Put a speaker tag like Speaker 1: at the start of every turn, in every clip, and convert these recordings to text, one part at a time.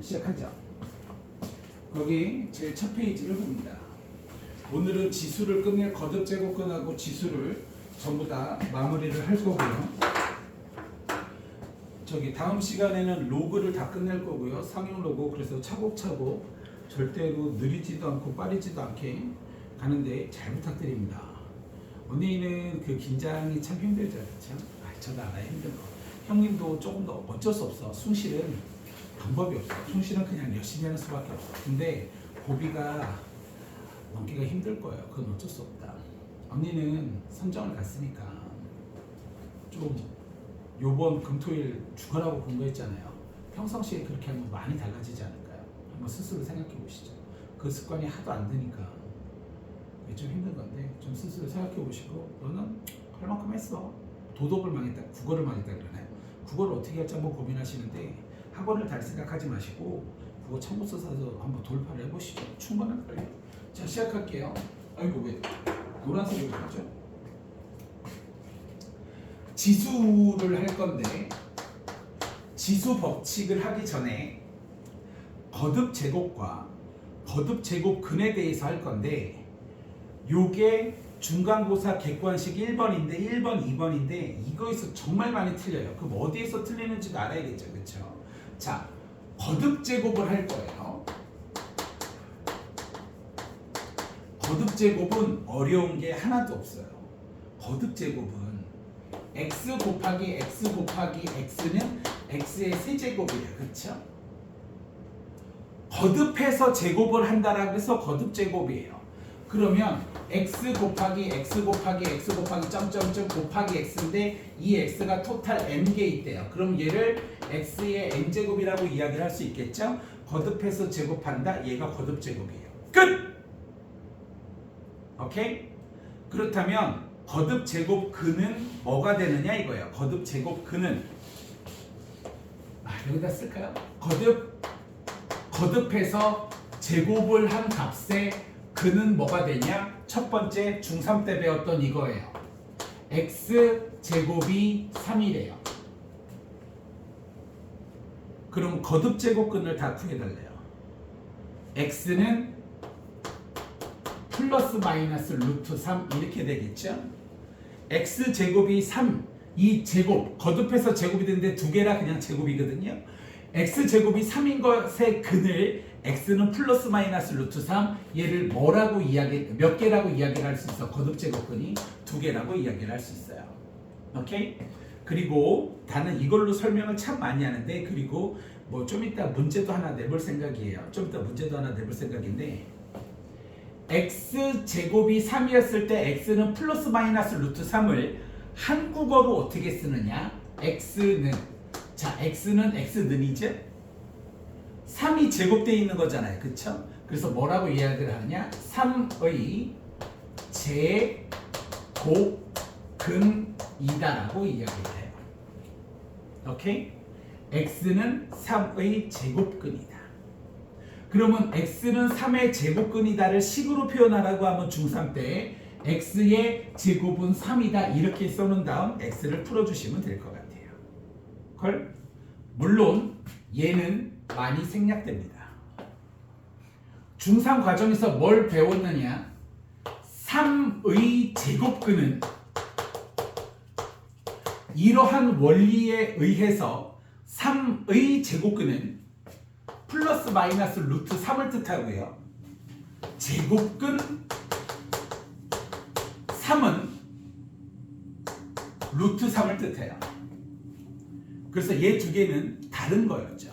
Speaker 1: 시작하죠. 거기 제일 첫 페이지를 봅니다. 오늘은 지수를 끝낼 거듭 제곱근하고 지수를 전부 다 마무리를 할 거고요. 저기 다음 시간에는 로그를 다 끝낼 거고요. 상용 로그. 그래서 차곡차곡 절대로 느리지도 않고 빠르지도 않게 가는데 잘 부탁드립니다. 언니는 그 긴장이 참 힘들죠, 그렇죠? 저도 알아요, 힘든 거. 형님도 조금 더 어쩔 수 없어. 숭실은 방법이 없어. 숭실은 그냥 열심히 하는 수밖에 없어. 근데 고비가 넘기가 힘들 거예요. 그건 어쩔 수 없다. 언니는 선정을 갔으니까 좀 요번 금토일 주간하고 공부했잖아요. 평상시에 그렇게 하면 많이 달라지지 않을까요? 한번 스스로 생각해 보시죠. 그 습관이 하도 안 되니까 좀 힘든 건데 좀 스스로 생각해 보시고 너는 할 만큼 했어. 도덕을 망했다, 국어를 망했다 그러나요? 국어를 어떻게 할지 한번 고민하시는데 학원을 달 생각하지 마시고 국어 참고서 사서 한번 돌파를 해보시죠. 충분할 거예요. 자, 시작할게요. 아이고 왜 노란색으로 가죠? 지수를 할 건데 지수 법칙을 하기 전에 거듭 제곱과 거듭 제곱근에 대해서 할 건데 요게 중간고사 객관식 1번인데 1번, 2번인데 이거에서 정말 많이 틀려요. 그럼 어디에서 틀리는지도 알아야겠죠. 그렇죠? 자, 거듭 제곱을 할 거예요. 거듭 제곱은 어려운 게 하나도 없어요. 거듭 제곱은 x 곱하기 x 곱하기 x는 x의 세제곱이에요. 그렇죠? 거듭해서 제곱을 한다라고 해서 거듭 제곱이에요. 그러면 x 곱하기 x 곱하기 x 곱하기 점점점 곱하기 x인데 이 x가 토탈 m개 있대요. 그럼 얘를 x의 m제곱이라고 이야기를 할 수 있겠죠? 거듭해서 제곱한다. 얘가 거듭 제곱이에요. 끝! 오케이? 그렇다면 거듭 제곱 근은 뭐가 되느냐 이거예요. 거듭 제곱 근은 여기다 쓸까요? 거듭해서 제곱을 한 값에 근은 뭐가 되냐? 첫 번째 중3 때 배웠던 이거예요. x 제곱이 3이래요. 그럼 거듭 제곱근을 다 구해달래요. x는 플러스 마이너스 루트 3 이렇게 되겠죠? x 제곱이 3, 이 제곱 거듭해서 제곱이 되는데 두 개라 그냥 제곱이거든요. x 제곱이 3인 것의 근을 x는 플러스 마이너스 루트 3, 얘를 뭐라고 몇 개라고 이야기를 할 수 있어? 거듭 제곱근이 두 개라고 이야기를 할 수 있어요. 오케이? 그리고 나는 이걸로 설명을 참 많이 하는데 그리고 뭐 좀 이따 문제도 하나 내볼 생각이에요. 좀 이따 문제도 하나 내볼 생각인데 x 제곱이 3이었을 때 x는 플러스 마이너스 루트 3을 한국어로 어떻게 쓰느냐? x는 x는이죠? 3이 제곱되어 있는 거잖아요. 그쵸? 그래서 뭐라고 이야기를 하느냐? 3의 제곱근이다라고 이야기를 해요. 오케이? x는 3의 제곱근이다. 그러면 x는 3의 제곱근이다를 식으로 표현하라고 하면 중3 때 x의 제곱은 3이다 이렇게 써놓은 다음 x를 풀어주시면 될 것 같아요. 걸? 물론 얘는 많이 생략됩니다. 중3 과정에서 뭘 배웠느냐? 3의 제곱근은 이러한 원리에 의해서 3의 제곱근은 플러스 마이너스 루트 3을 뜻하고요. 제곱근 3은 루트 3을 뜻해요. 그래서 얘 두 개는 다른 거였죠.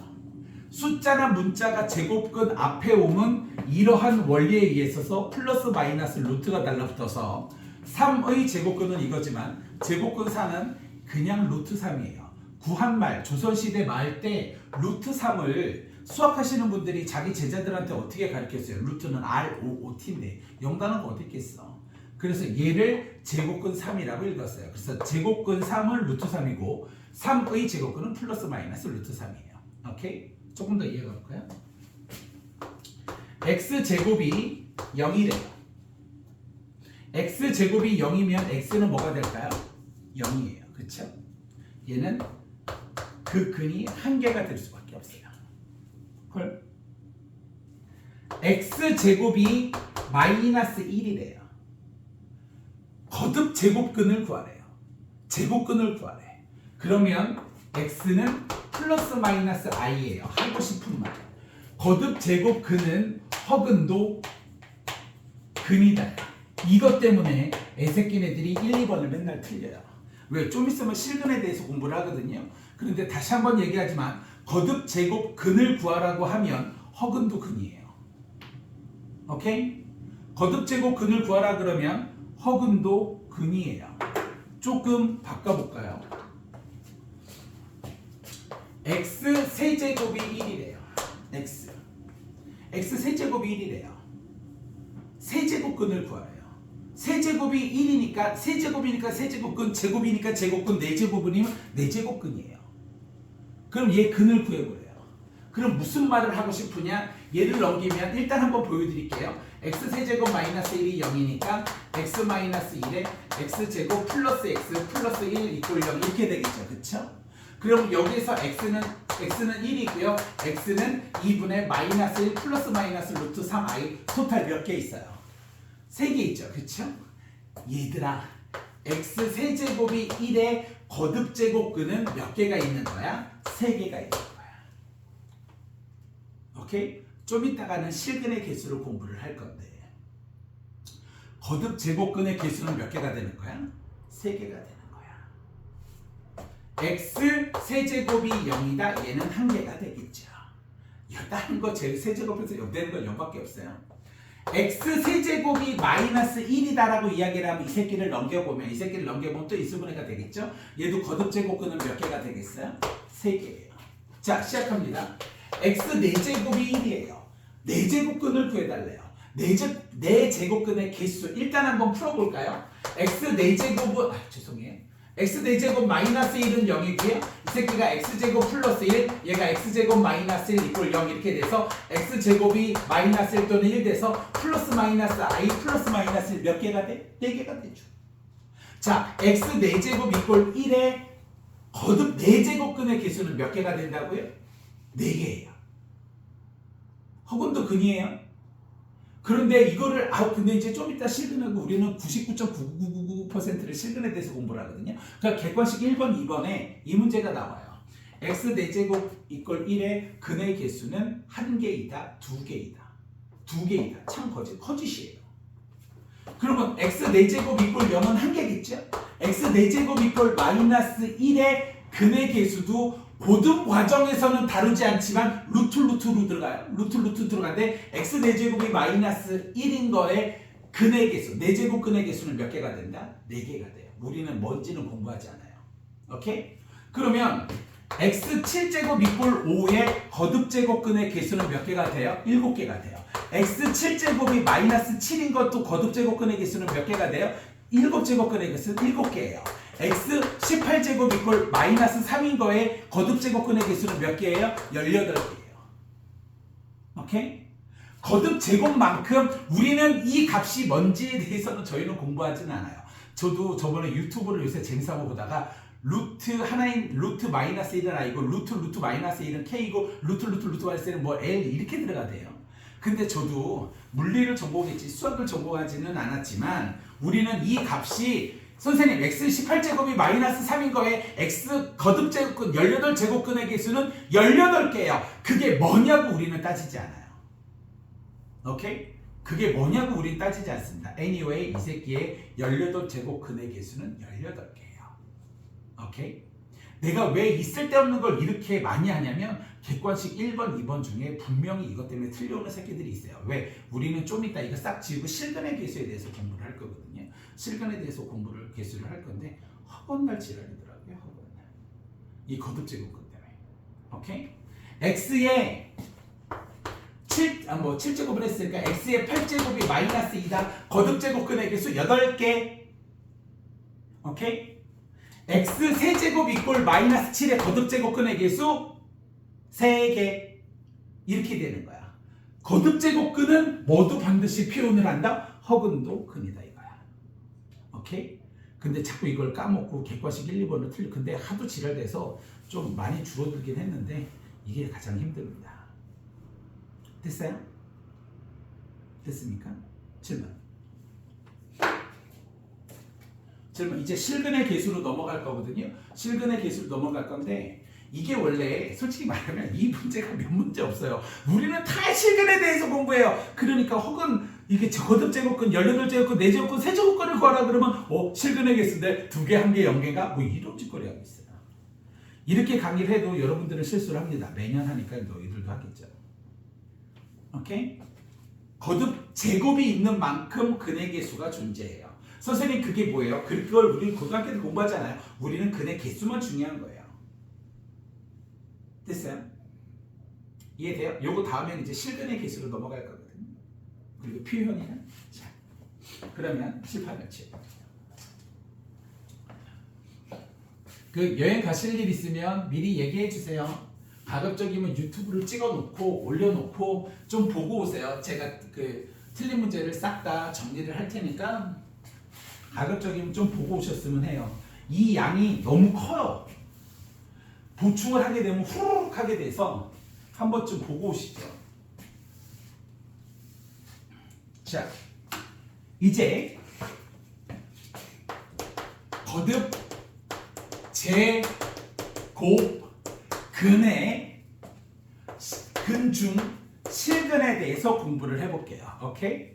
Speaker 1: 숫자나 문자가 제곱근 앞에 오면 이러한 원리에 의해서 플러스 마이너스 루트가 달라붙어서 3의 제곱근은 이거지만 제곱근 4는 그냥 루트 3이에요. 구한말, 조선시대 말 때 루트 3을 수학하시는 분들이 자기 제자들한테 어떻게 가르쳤어요? 루트는 ROOT인데 영단어가 어디 있겠어? 그래서 얘를 제곱근 3이라고 읽었어요. 그래서 제곱근 3은 루트 3이고 3의 제곱근은 플러스 마이너스 루트 3이에요. 오케이? 조금 더 이해가 볼까요? x제곱이 0이래요. x제곱이 0이면 x는 뭐가 될까요? 0이에요. 그쵸? 얘는 그 근이 한 개가 될 수밖에 없어요. 헐? x제곱이 마이너스 1이래요. 거듭 제곱근을 구하래요. 제곱근을 구하래. 그러면 x는 플러스 마이너스 i예요. 하고 싶은 말. 거듭 제곱근은 허근도 근이다. 이것 때문에 애새끼네들이 1, 2번을 맨날 틀려요. 왜? 좀 있으면 실근에 대해서 공부를 하거든요. 그런데 다시 한번 얘기하지만 거듭 제곱 근을 구하라고 하면 허근도 근이에요. 오케이? 거듭 제곱 근을 구하라 그러면 허근도 근이에요. 조금 바꿔볼까요? x 세제곱이 1이래요. x 세제곱이 1이래요. 세제곱근을 구하래요. 세제곱이 1이니까 세제곱근, 제곱이니까 제곱근, 4제곱근이면 4제곱근이에요. 그럼 얘 근을 구해보래요. 그럼 무슨 말을 하고 싶으냐? 얘를 넘기면 일단 한번 보여드릴게요. x 세제곱 마이너스 1이 0이니까 x 마이너스 1에 x제곱 플러스 x 플러스 1 이꼴 0 이렇게 되겠죠. 그쵸? 그럼 여기서 x는 1이고요. x는 2분의 마이너스 1 플러스 마이너스 루트 3i 토탈 몇 개 있어요? 3개 있죠. 그쵸? 얘들아, x 세제곱이 1의 거듭제곱근은 몇 개가 있는 거야? 3개가 있는 거야. 오케이? 좀 이따가는 실근의 개수를 공부를 할 건데 거듭제곱근의 개수는 몇 개가 되는 거야? 3개가 되는 거야. x 세제곱이 0이다. 얘는 1개가 되겠죠. 다른 거 세제곱해서 0 되는 건 0밖에 없어요. x 세제곱이 마이너스 1이다라고 이야기를 하면 이 새끼를 넘겨보면 또 이수분해가 되겠죠. 얘도 거듭제곱근은 몇 개가 되겠어요? 3개예요. 자, 시작합니다. x 4제곱이 1이에요. 4제곱근을 구해달래요. 4제곱근의 개수 일단 한번 풀어볼까요? x 4제곱은 죄송해요. x 4제곱 마이너스 1은 0이고요. 이 새끼가 x제곱 플러스 1, 얘가 x제곱 마이너스 1 이꼴 0 이렇게 돼서 x제곱이 마이너스 1 또는 1 돼서 플러스 마이너스 i 플러스 마이너스 1 몇 개가 돼? 4개가 되죠. 자, x 4제곱 이꼴 1에 거듭 4제곱근의 개수는 몇 개가 된다고요? 4개예요. 허근도 근이에요. 그런데 이거를 근데 이제 좀 이따 실근하고 우리는 99.9999%를 실근에 대해서 공부를 하거든요. 그러니까 객관식 1번, 2번에 이 문제가 나와요. x 4제곱 이꼴 1의 근의 개수는 1개이다, 2개이다. 2개이다. 참 거짓이에요. 그러면 x 4제곱 이꼴 0은 1개겠죠? x 4제곱 이꼴 마이너스 1의 근의 개수도 고등 과정에서는 다루지 않지만 루트로 들어가요. 루트 들어가는데 x 4제곱이 마이너스 1인 거에 근의 개수, 4제곱 근의 개수는 몇 개가 된다? 4개가 돼요. 우리는 뭔지는 공부하지 않아요. 오케이? 그러면 x 7제곱 이꼴 5의 거듭제곱 근의 개수는 몇 개가 돼요? 7개가 돼요. x 7제곱이 마이너스 7인 것도 거듭제곱 근의 개수는 몇 개가 돼요? 7제곱 근의 개수는 7개예요. x 18제곱 이꼴 마이너스 3인 거에 거듭제곱근의 개수는 몇 개예요? 18개예요. 오케이? 거듭제곱만큼 우리는 이 값이 뭔지에 대해서는 저희는 공부하진 않아요. 저도 저번에 유튜브를 요새 재밌어 보다가 루트 마이너스 1은 i고 루트 마이너스 1은 k이고 루트 마이너스 1은 뭐 l 이렇게 들어가대요. 근데 저도 물리를 전공했지 수학을 전공하지는 않았지만 우리는 이 값이 선생님 x 18제곱이 마이너스 3인 거에 x 거듭제곱근 18제곱근의 개수는 18개예요. 그게 뭐냐고 우리는 따지지 않아요. 오케이? 그게 뭐냐고 우리는 따지지 않습니다. Anyway 이 새끼의 18제곱근의 개수는 18개예요. 오케이? 내가 왜 이 쓸데없는 걸 이렇게 많이 하냐면 객관식 1번, 2번 중에 분명히 이것 때문에 틀려오는 새끼들이 있어요. 왜? 우리는 좀 이따 이거 싹 지우고 실근의 개수에 대해서 공부를 할 거거든요. 실근에 대해서 개수를 할 건데 허건날 지랄이더라고요. 허건날. 이 거듭제곱근 때문에. 오케이? x의 7제곱을 했으니까 x의 8제곱이 마이너스 2다. 거듭제곱근의 개수 8개. 오케이? x 세제곱 이꼴 마이너스 7의 거듭제곱근의 개수 3개. 이렇게 되는 거야. 거듭제곱근은 모두 반드시 표현을 한다. 허근도 근이다 이거야. 오케이? 근데 자꾸 이걸 까먹고 객관식 1, 2번을 틀려. 근데 하도 지랄돼서 좀 많이 줄어들긴 했는데 이게 가장 힘듭니다. 됐어요? 됐습니까? 질문. 이제 실근의 개수로 넘어갈 거거든요. 실근의 개수로 넘어갈 건데 이게 원래 솔직히 말하면 이 문제가 몇 문제 없어요. 우리는 다 실근에 대해서 공부해요. 그러니까 혹은 이게 거듭 제곱근, 18제곱근, 4제곱근, 3제곱근을 구하라 그러면 실근의 개수인데 2개, 1개, 0개가 뭐 이런 짓거리 하고 있어요. 이렇게 강의를 해도 여러분들은 실수를 합니다. 매년 하니까 너희들도 하겠죠. 오케이? 거듭 제곱이 있는 만큼 근의 개수가 존재해요. 선생님 그게 뭐예요? 그걸 우리는 고등학교 때 공부하잖아요. 우리는 근의 개수만 중요한 거예요. 됐어요? 이해돼요? 요거 다음에는 이제 실근의 개수로 넘어갈 거거든요. 그리고 표현이는 자, 그러면 7,800 그 여행 가실 일 있으면 미리 얘기해 주세요. 가급적이면 유튜브를 찍어놓고 올려놓고 좀 보고 오세요. 제가 그 틀린 문제를 싹 다 정리를 할 테니까 가급적이면 좀 보고 오셨으면 해요. 이 양이 너무 커요. 보충을 하게 되면 후루룩 하게 돼서 한 번쯤 보고 오시죠. 자, 이제 거듭 제곱 근의 근중 실근에 대해서 공부를 해볼게요. 오케이?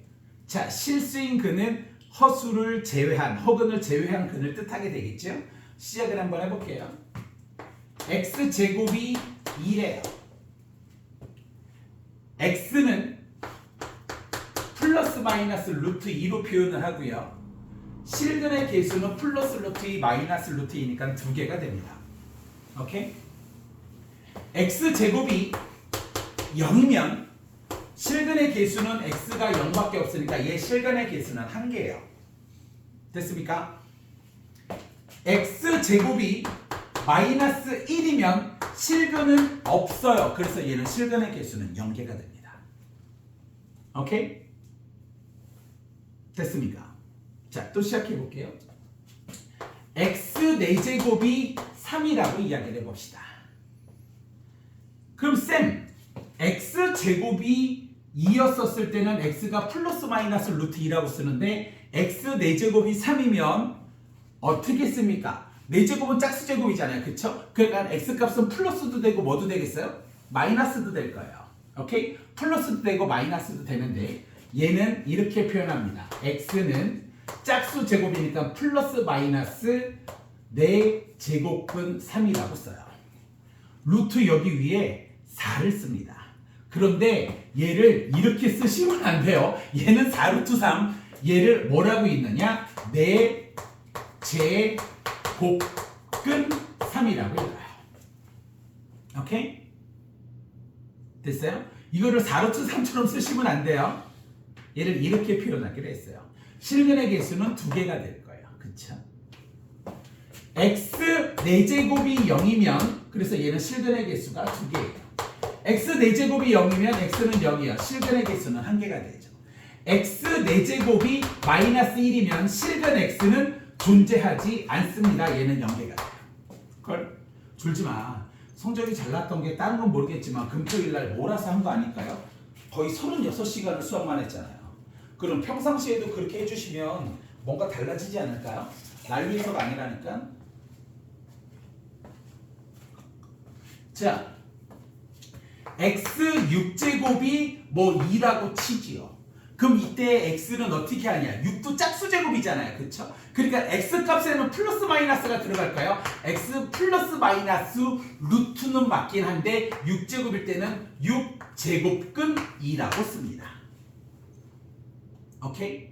Speaker 1: 자, 실수인 근은 허수를 제외한, 허근을 제외한 근을 뜻하게 되겠죠? 시작을 한번 해볼게요. x제곱이 2래요. x는 플러스 마이너스 루트 2로 표현을 하고요. 실근의 개수는 플러스 루트 2 마이너스 루트 2니까 2개가 됩니다. 오케이? x제곱이 0이면 실근의 개수는 x가 0밖에 없으니까 얘 실근의 개수는 1개예요. 됐습니까? x제곱이 마이너스 1이면 실근은 없어요. 그래서 얘는 실근의 개수는 0개가 됩니다. 오케이? 됐습니까? 자, 또 시작해 볼게요. x 4제곱이 3이라고 이야기를 해봅시다. 그럼 쌤, x제곱이 2였었을 때는 x가 플러스 마이너스 루트 2라고 쓰는데 x 4제곱이 3이면 어떻게 씁니까? 4제곱은 짝수제곱이잖아요. 그쵸? 그러니까 x값은 플러스도 되고 뭐도 되겠어요? 마이너스도 될 거예요. 오케이? 플러스도 되고 마이너스도 되는데 얘는 이렇게 표현합니다. x는 짝수제곱이니까 플러스 마이너스 4제곱분 3이라고 써요. 루트 여기 위에 4를 씁니다. 그런데 얘를 이렇게 쓰시면 안 돼요. 얘는 4루트 3, 얘를 뭐라고 읽느냐? 4제곱근 3이라고 읽어요. 오케이? 됐어요? 이거를 4루트 3처럼 쓰시면 안 돼요. 얘를 이렇게 표현하기로 했어요. 실근의 개수는 2개가 될 거예요. 그쵸? x 4제곱이 0이면 그래서 얘는 실근의 개수가 2개예요. x 4제곱이 0이면 x는 0이에요. 실근의 개수는 1개가 되죠. x 4제곱이 마이너스 1이면 실근 x는 존재하지 않습니다. 얘는 0개가 돼요. 걸 줄지 마. 성적이 잘 났던 게 다른 건 모르겠지만 금토일날 몰아서 한 거 아닐까요? 거의 36시간을 수학만 했잖아요. 그럼 평상시에도 그렇게 해주시면 뭔가 달라지지 않을까요? 날 위해서가 아니라니까. 자, x 6제곱이 뭐 2라고 치지요. 그럼 이때 x는 어떻게 하냐? 6도 짝수제곱이잖아요. 그쵸? 그러니까 x값에는 플러스 마이너스가 들어갈까요? x 플러스 마이너스 루트는 맞긴 한데 6제곱일 때는 6제곱근 2라고 씁니다. 오케이?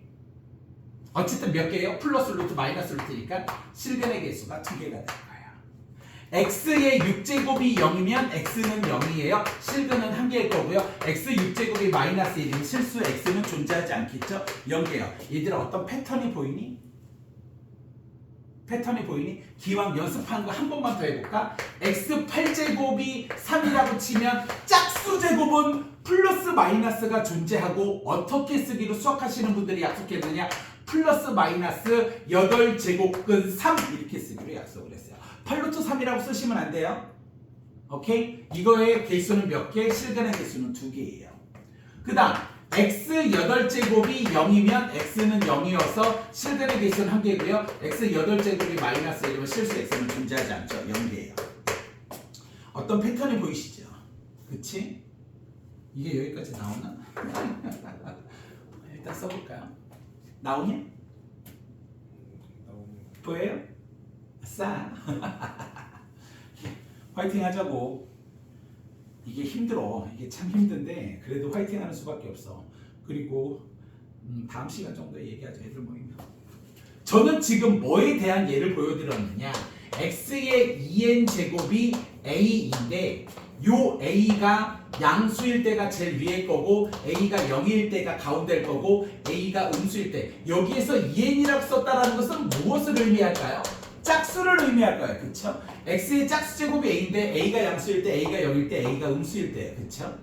Speaker 1: 어쨌든 몇 개예요? 플러스 루트 마이너스 루트니까 실근의 개수가 2개가 될 거예요. x의 6제곱이 0이면 x는 0이에요. 실근은 1개일 거고요. x 6제곱이 마이너스 1이면 실수 x는 존재하지 않겠죠? 0개요. 얘들아 어떤 패턴이 보이니? 패턴이 보이니? 기왕 연습한 거 한 번만 더 해볼까? x 8제곱이 3이라고 치면 짝수제곱은 플러스 마이너스가 존재하고 어떻게 쓰기로 수학하시는 분들이 약속했느냐? 플러스 마이너스 8제곱근 3 이렇게 쓰기로 약속을 했어요. 8루트 3이라고 쓰시면 안 돼요. 오케이? 이거의 개수는 몇 개? 실근의 개수는 2개예요. 그 다음 x 8제곱이 0이면 x는 0이어서 실근의 개수는 1개고요. x 8제곱이 마이너스 1이면 실수 x는 존재하지 않죠. 0개예요. 어떤 패턴이 보이시죠? 그치? 이게 여기까지 나오나? 일단 써볼까요? 나오냐? 보여요? 아싸! 화이팅 하자고. 이게 힘들어. 이게 참 힘든데 그래도 화이팅 하는 수밖에 없어. 그리고 다음 시간 정도에 얘기하죠. 애들 모이면. 저는 지금 뭐에 대한 예를 보여드렸느냐. x의 2n 제곱이 a인데 요 a가 양수일 때가 제일 위에 거고 a가 0일 때가 가운데일 거고 a가 음수일 때 여기에서 2n이라고 썼다는 것은 무엇을 의미할까요? 짝수를 의미할까요? 그쵸? x의 짝수 제곱이 a인데 a가 양수일 때 a가 0일 때 a가 음수일 때 그쵸?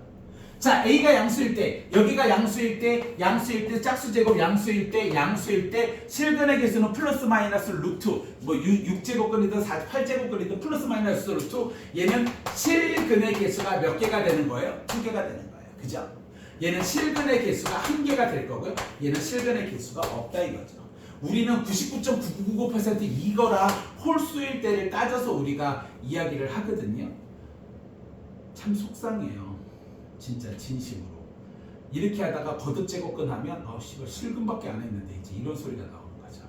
Speaker 1: 자 a가 양수일 때 여기가 양수일 때 짝수 제곱 양수일 때 실근의 개수는 플러스 마이너스 루트 뭐 6제곱근이든 8제곱근이든 플러스 마이너스 루트 얘는 실근의 개수가 몇 개가 되는 거예요? 2개가 되는 거예요. 그죠? 얘는 실근의 개수가 1개가 될 거고요. 얘는 실근의 개수가 없다 이거죠. 우리는 99.9999% 이거라 홀수일 때를 따져서 우리가 이야기를 하거든요. 참 속상해요. 진짜 진심으로. 이렇게 하다가 거듭제곱근 하면 씨발 실근밖에 안 했는데 이제 이런 소리가 나오는 거죠.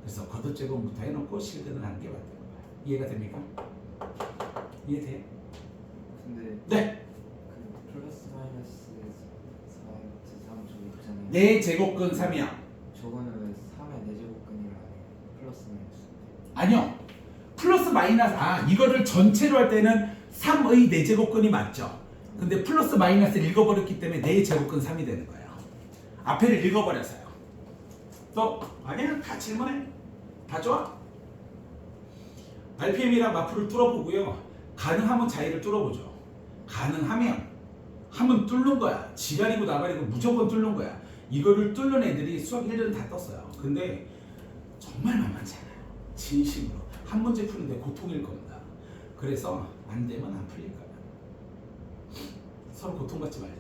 Speaker 1: 그래서 거듭제곱부터 해놓고 실근을 하는 게 맞는 거예요. 이해가 됩니까? 이해돼요?
Speaker 2: 근데
Speaker 1: 네.
Speaker 2: 그 플러스 마이너스 4x 3 저기 있잖아요.
Speaker 1: 4제곱근 3이요.
Speaker 2: 저거는 왜 3의 4제곱근이라 해요? 플러스 마이너스.
Speaker 1: 아니요. 플러스 마이너스 이거를 전체로 할 때는 3의 4제곱근이 맞죠. 근데 플러스 마이너스를 읽어버렸기 때문에 4제곱근 3이 되는 거예요. 앞에를 읽어버렸어요. 또 아니야 다 질문해. 다 좋아. RPM이랑 마프를 뚫어보고요. 가능하면 자의를 뚫어보죠. 가능하면 하면 뚫는 거야. 지랄이고 나발이고 무조건 뚫는 거야. 이거를 뚫는 애들이 수학 1년 다 떴어요. 근데 정말 만만치 않아요. 진심으로. 한 문제 푸는데 고통일 겁니다. 그래서 안 되면 안 풀릴 거야. 서로 고통받지 말자.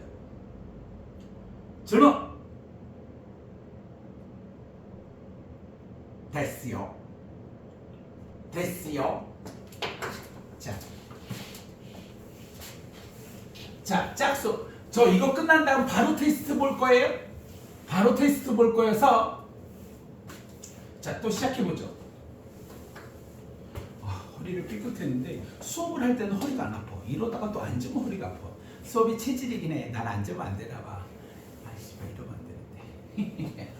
Speaker 1: 질문! 됐어요. 자, 짝수. 저 이거 끝난 다음 바로 테스트 볼 거예요. 바로 테스트 볼 거여서 자, 또 시작해보죠. 허리를 삐끗했는데 수업을 할 때는 허리가 안 아파. 이러다가 또 앉으면 허리가 아파. 수업이 체질이긴 해. 난 앉으면 안 되나 봐. 씨발 이러면 안 되는데.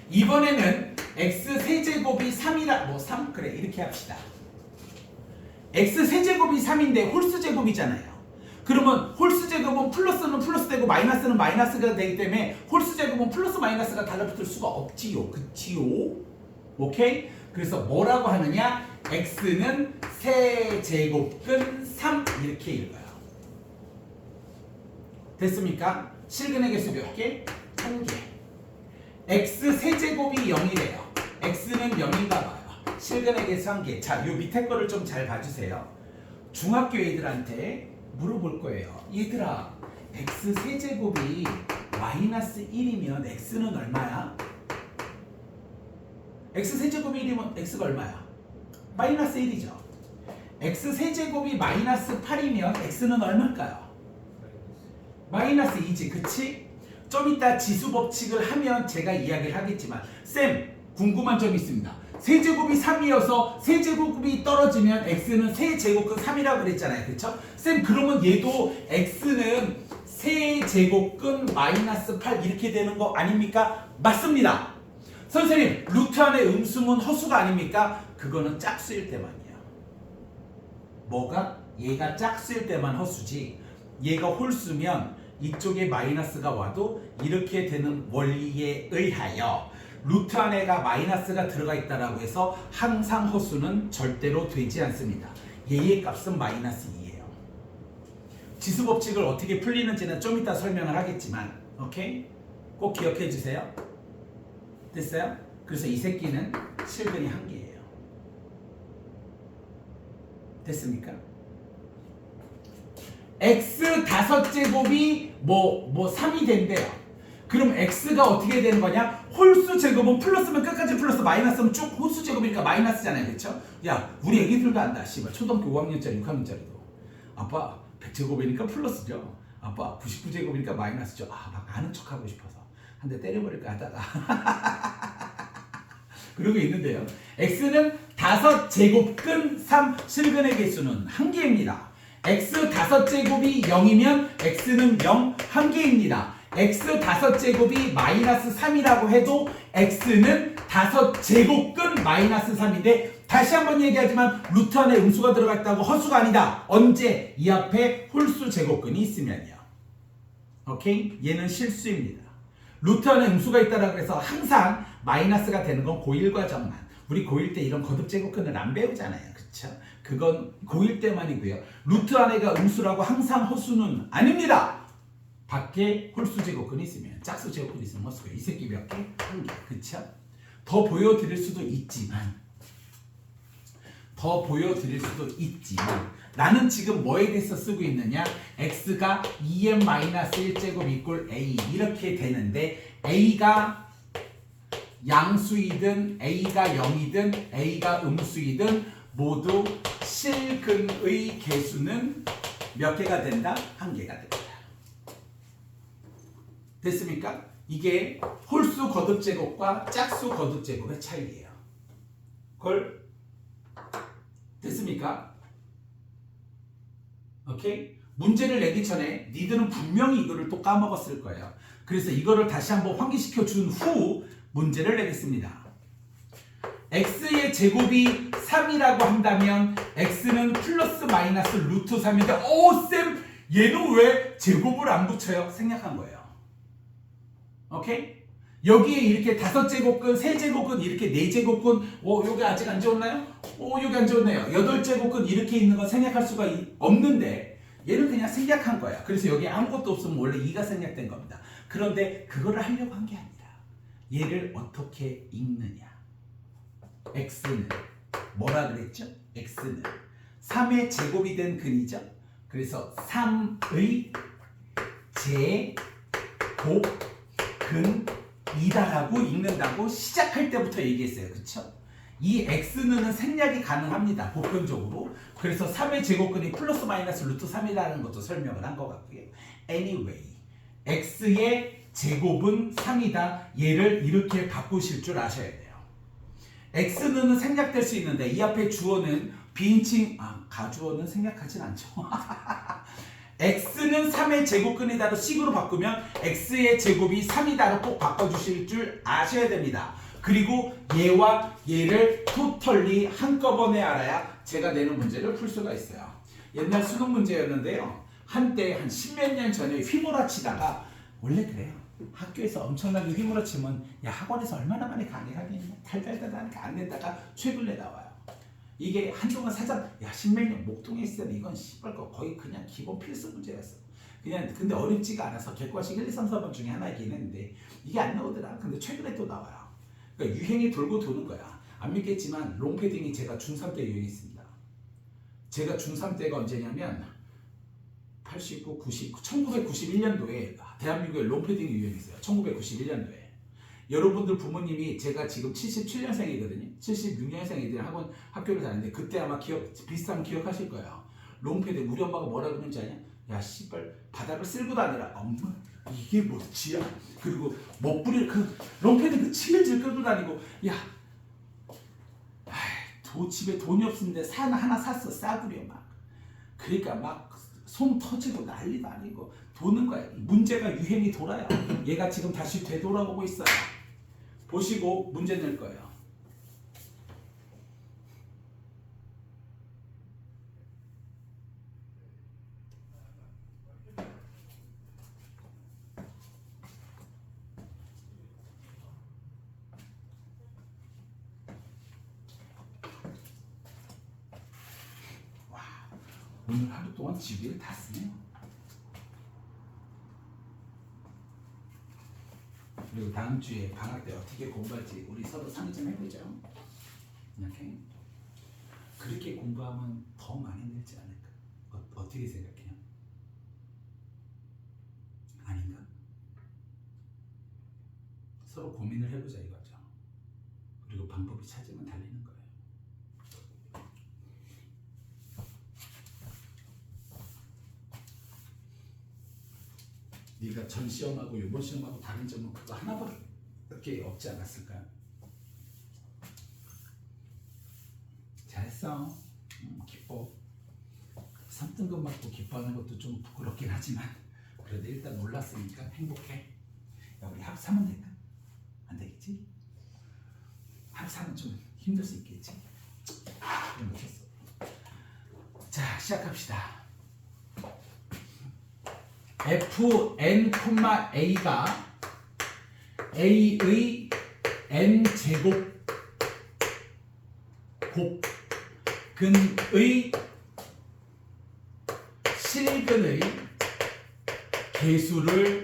Speaker 1: 이번에는 x 세제곱이 3이라 3 그래 이렇게 합시다. x 세제곱이 3인데 홀수 제곱이잖아요. 그러면 홀수 제곱은 플러스는 플러스 되고 마이너스는 마이너스가 되기 때문에 홀수 제곱은 플러스 마이너스가 달라붙을 수가 없지요. 그치요? 오케이? 그래서 뭐라고 하느냐? x는 세제곱근 3 이렇게 읽어요. 됐습니까? 실근의 개수 몇 개? 1개. x 세제곱이 0이래요. x는 0인가 봐요. 실근의 개수 1개. 자, 요 밑에 거를 좀 잘 봐주세요. 중학교 애들한테 물어볼 거예요. 얘들아, x 세제곱이 마이너스 1이면 x는 얼마야? x 세제곱이 1이면 x가 얼마야? 마이너스 1이죠. x 세제곱이 마이너스 8이면 x는 얼마일까요? 마이너스 2지, 그치? 좀 이따 지수 법칙을 하면 제가 이야기를 하겠지만 쌤, 궁금한 점이 있습니다. 세제곱이 3이어서 세제곱이 떨어지면 x는 세제곱근 3이라고 그랬잖아요. 그쵸? 쌤, 그러면 얘도 x는 세제곱근 마이너스 8 이렇게 되는 거 아닙니까? 맞습니다. 선생님, 루트 안에 음수면 허수가 아닙니까? 그거는 짝수일 때만이야. 뭐가? 얘가 짝수일 때만 허수지 얘가 홀수면 이쪽에 마이너스가 와도 이렇게 되는 원리에 의하여 루트 안에가 마이너스가 들어가 있다라고 해서 항상 허수는 절대로 되지 않습니다. 얘의 값은 마이너스 2예요. 지수 법칙을 어떻게 풀리는지는 좀 이따 설명을 하겠지만 오케이? 꼭 기억해 주세요. 됐어요? 그래서 이 새끼는 실근이 1개예요. 됐습니까? x 다섯 제곱이 뭐 3이 된대요. 그럼 x가 어떻게 되는 거냐? 홀수 제곱은 플러스면 끝까지 플러스, 마이너스면 쭉 홀수 제곱이니까 마이너스잖아요. 그쵸? 야, 우리 애기들도 안다. 씨발, 초등학교 5학년짜리, 6학년짜리도. 아빠, 100제곱이니까 플러스죠. 아빠, 99제곱이니까 마이너스죠. 아, 막 아는 척하고 싶어서 한 대 때려버릴까 하다가 그러고 있는데요. x는 5제곱근 3 실근의 개수는 1개입니다. x 5제곱이 0이면 x는 0 1개입니다. x 5제곱이 마이너스 3이라고 해도 x는 5제곱근 마이너스 3인데 다시 한번 얘기하지만 루트 안에 음수가 들어가 있다고 헛수가 아니다. 언제? 이 앞에 홀수 제곱근이 있으면요. 오케이? 얘는 실수입니다. 루트 안에 음수가 있다라고 해서 항상 마이너스가 되는 건 고1 과정만. 우리 고1 때 이런 거듭 제곱근을 안 배우잖아요. 그쵸? 그건 고1 때만이고요. 루트 안에가 음수라고 항상 헛수는 아닙니다. 밖에 홀수 제곱근이 있으면, 짝수 제곱근이 있으면 헛수가 이 새끼 몇 개? 1개. 그쵸? 더 보여드릴 수도 있지만 나는 지금 뭐에 대해서 쓰고 있느냐? x가 2n-1제곱 이꼴 a 이렇게 되는데 a가 양수이든 a가 0이든 a가 음수이든 모두 실근의 개수는 몇 개가 된다? 1개가 된다. 됐습니까? 이게 홀수 거듭제곱과 짝수 거듭제곱의 차이예요. 그걸 됐습니까? 오케이? 문제를 내기 전에 니들은 분명히 이거를 또 까먹었을 거예요. 그래서 이거를 다시 한번 환기시켜 준 후 문제를 내겠습니다. x의 제곱이 3이라고 한다면 x는 플러스 마이너스 루트 3인데 쌤 얘는 왜 제곱을 안 붙여요? 생략한 거예요. 오케이? 여기에 이렇게 5제곱근, 3제곱근, 이렇게 4제곱근, 여기 아직 안 지웠나요? 여기 안 지웠네요. 8제곱근 이렇게 있는 건 생략할 수가 없는데 얘는 그냥 생략한 거야. 그래서 여기 아무것도 없으면 원래 2가 생략된 겁니다. 그런데 그거를 하려고 한 게 아니라 얘를 어떻게 읽느냐. x는 뭐라 그랬죠? x는 3의 제곱이 된 근이죠. 그래서 3의 제곱근이다라고 읽는다고 시작할 때부터 얘기했어요. 그쵸? 이 x는 생략이 가능합니다. 보편적으로. 그래서 3의 제곱근이 플러스 마이너스 루트 3이라는 것도 설명을 한 것 같고요. Anyway, x의 제곱은 3이다. 얘를 이렇게 바꾸실 줄 아셔야 돼요. x는 생략될 수 있는데 이 앞에 주어는 비인칭, 가주어는 생략하진 않죠. x는 3의 제곱근이다로 식으로 바꾸면 x의 제곱이 3이다로 꼭 바꿔주실 줄 아셔야 됩니다. 그리고 얘와 얘를 토털리 한꺼번에 알아야 제가 내는 문제를 풀 수가 있어요. 옛날 수능 문제였는데요. 한때 한 10몇 년 전에 휘몰아치다가, 원래 그래요. 학교에서 엄청나게 휘몰아치면 야 학원에서 얼마나 많이 강의를 하겠냐. 달달달하니까 안 낸다가 최근에 나와요. 이게 한동안 살짝 야 십몇 년 목동에 있으면 이건 씨발 거 거의 그냥 기본 필수 문제였어. 그냥 근데 어렵지가 않아서 객관식 1, 2, 3, 4번 중에 하나이긴 했는데 이게 안 나오더라. 근데 최근에 또 나와요. 그러니까 유행이 돌고 도는 거야. 안 믿겠지만 롱패딩이 제가 중3 때 유행했습니다. 제가 중3 때가 언제냐면 89, 90, 1991년도에 대한민국에 롱패딩이 유행했어요. 1991년도에. 여러분들 부모님이 제가 지금 77년생이거든요. 76년생이들 학교를 다니는데 그때 아마 비슷한 기억하실 거예요. 롱패딩 우리 엄마가 뭐라 그러는지 아냐? 야 씨발 바닥을 쓸고 다니라. 엄마 이게 뭐지야? 그리고 먹부리 그 롱패딩 그 칠질 끌고 다니고 야 집에 돈이 없는데 하나 샀어. 싸구려 막. 그러니까 막 손 터지고 난리도 아니고 도는 거야. 문제가 유행이 돌아요. 얘가 지금 다시 되돌아오고 있어요. 보시고 문제 낼 거예요. 와, 오늘 하루 동안 지휘를 다 쓰네요. 그리고 다음 주에 방학 때 어떻게 공부할지 우리 서로 상의 좀 해보죠. 이렇게 그렇게 공부하면 더 많이 늘지 않을까? 어떻게 생각해요? 서로 고민을 해보자 이거죠. 그리고 방법이 찾으면 달리는 거예요. 네가 전 시험하고 이번 시험하고 다른 점은 그거 하나밖에 없지 않았을까요? 잘했어. 기뻐. 3등급 맞고 기뻐하는 것도 좀 부끄럽긴 하지만 그래도 일단 올랐으니까 행복해. 야, 우리 합사면 될까? 안 되겠지? 합사는 좀 힘들 수 있겠지? 못했어. 자, 시작합시다. fn,a가 a의 n제곱 곱근의 실근의 개수를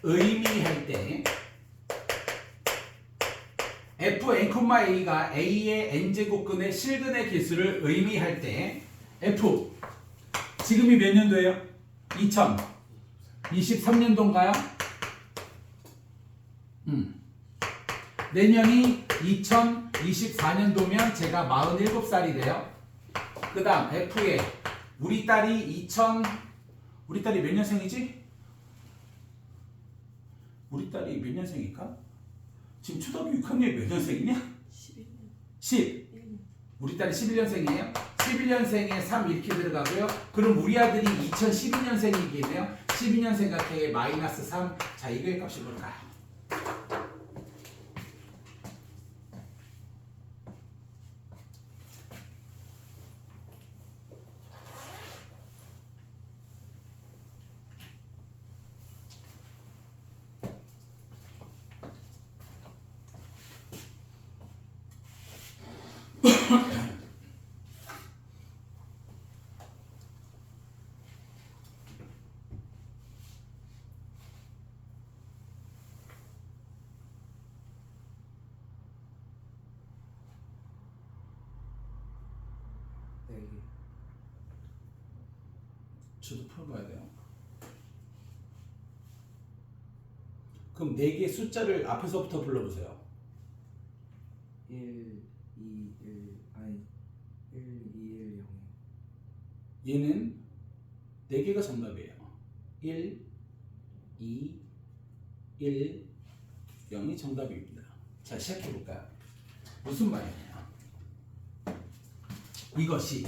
Speaker 1: 의미할 때 fn,a가 a의 n제곱근의 실근의 개수를 의미할 때 f 지금이 몇 년도예요? 2023년도인가요? 내년이 2024년도면 제가 47살이 돼요. 그 다음 F에 우리 딸이 우리 딸이 몇 년생이지? 우리 딸이 몇 년생일까? 지금 초등학교 6학년이 몇 년생이냐? 10. 우리 딸이 11년생이에요. 11년생에 3 이렇게 들어가고요. 그럼 우리 아들이 2012년생이겠네요. 12년생 같은 마이너스 3. 자, 이거의 값이 뭘까요? 저도 풀어봐야 돼요. 그럼 4개의 숫자를 앞에서부터 불러보세요.
Speaker 2: 1, 2, 1, 아니 1, 2, 1, 0.
Speaker 1: 얘는 4개가 정답이에요. 1, 2, 1, 0이 정답입니다. 자, 시작해볼까요? 무슨 말이냐? 이것이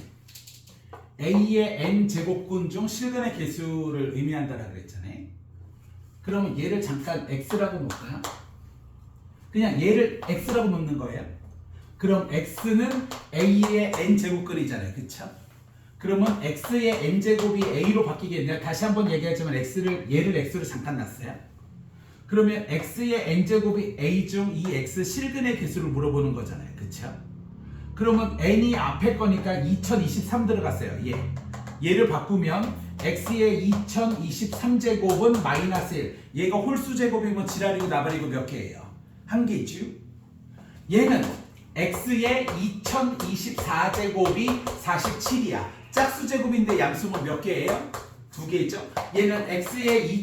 Speaker 1: A의 n제곱근 중 실근의 개수를 의미한다라고 그랬잖아요. 그러면 얘를 잠깐 x라고 놓을까요? 그냥 얘를 x라고 놓는 거예요. 그럼 x는 a의 n제곱근이잖아요. 그쵸? 그러면 x의 n제곱이 a로 바뀌겠네요. 다시 한번 얘기하지만 얘를 x로 잠깐 놨어요. 그러면 x의 n제곱이 a 중 이 x 실근의 개수를 물어보는 거잖아요. 그쵸? 그러면 n이 앞에 거니까 2023 들어갔어요. 얘를 바꾸면 x의 2023제곱은 마이너스 1. 얘가 홀수 제곱이면 지랄이고 나발이고 몇 개예요? 한 개죠. 얘는 x의 2024제곱이 47이야. 짝수 제곱인데 양수는 몇 개예요? 2개죠. 얘는 x의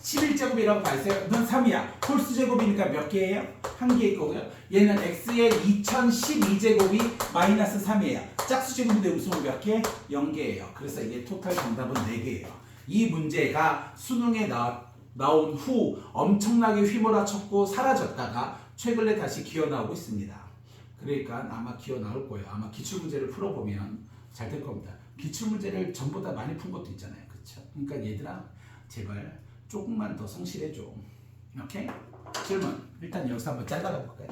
Speaker 1: 11제곱이라고 봤어요. 넌 3이야. 홀수 제곱이니까 몇 개예요? 한 개일 거고요. 얘는 x의 2012제곱이 마이너스 3이에요. 짝수 제곱인데 우승은 몇 개? 0개예요. 그래서 이게 토탈 정답은 4개예요. 이 문제가 수능에 나온 후 엄청나게 휘몰아쳤고 사라졌다가 최근에 다시 기어 나오고 있습니다. 그러니까 아마 기어 나올 거예요. 아마 기출문제를 풀어보면 잘 될 겁니다. 기출문제를 전보다 많이 푼 것도 있잖아요. 그쵸? 그러니까 얘들아 제발 조금만 더 성실해줘. 오케이? 질문 일단 여기서 한번 잘라가 볼까요?